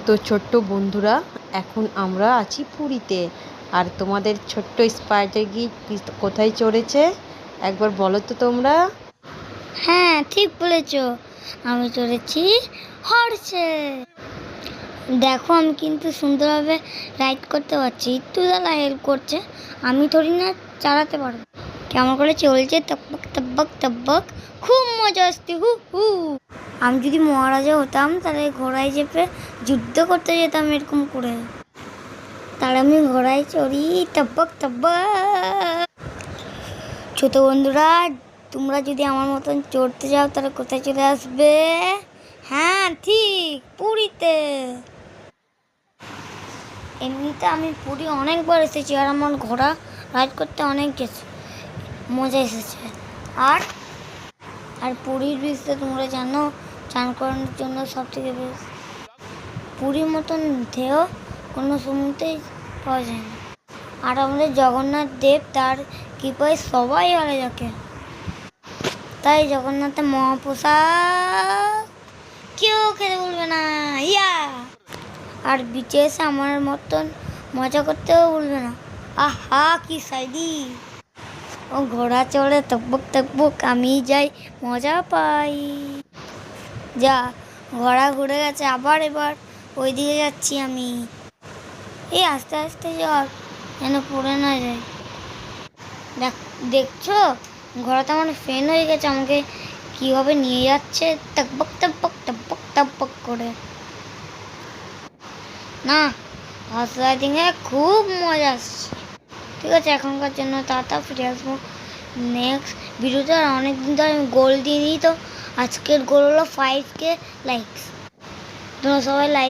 তো ছোট্ট বন্ধুরা, এখন আমরা আছি পুরীতে। আর তোমাদের ছোট্ট স্পাইডার গিট কোথায় চড়েছে একবার বলো তো তোমরা। হ্যাঁ, ঠিক বলেছ। আমি চড়েছি হর্সে। দেখো, আমি কিন্তু সুন্দরভাবে রাইড করতে পারছি। একটু দাদা হেল্প করছে, আমি থোড়ি না চালাতে পারবো। কেমন করে চলছে তব্বক তব্বক তব্বক, খুব মজা আসছে। হু হু। আমি যদি মহারাজা হতাম তাহলে ঘোড়ায় চেপে যুদ্ধ করতে যেতাম এরকম করে। তাহলে আমি ঘোড়ায় চড়ি, তব্বক তব্বক। ছোট বন্ধুরা, তোমরা যদি আমার মতন চড়তে যাও তাহলে কোথায় চলে আসবে? হ্যাঁ, ঠিক পুরীতে। এমনিতে আমি পুরী অনেকবার এসেছি, আর আমার ঘোড়া রাইড করতে অনেক মজা এসেছে। আর আর পুরীর বীচতে তোমরা জানো, চান করানোর জন্য সব থেকে বেশ পুরীর মতন ঢেউ কোনো সমুদ্রেই পাওয়া যায় না। আর আমাদের জগন্নাথ দেব, তার কৃপায় সবাই ভালো থাকে। তাই জগন্নাথের মহাপ্রসাদ কেউ খেতে বলবে না, ইয়া। আর বিচে এসে আমার মতন মজা করতেও বলবে না। আহা, কি সাইডি! ও ঘোড়া চড়ে তকবক তকবক, আমি যাই মজা পাই। যা, ঘোড়া ঘুরে গেছে, আবার এবার ওই দিকে যাচ্ছি আমি। এই আস্তে আস্তে যাওয়ার যেন পড়ে না যায়। দেখছো, ঘোড়াটা আমার ফ্রেন্ড হয়ে গেছে, আমাকে কীভাবে নিয়ে যাচ্ছে টকবক টকবক টকবক টকবক করে। না, হর্স রাইডিংয়ে খুব মজা আসছে। ঠিক আছে, এখনকার জন্য টাটা, ফিরে আসবো নেক্সট ভিডিওতে। আর অনেকদিন ধরে আমি গোল দিইনি, তো আজকের গোল হলো 5K লাইকস। তোমরা সবাই লাইক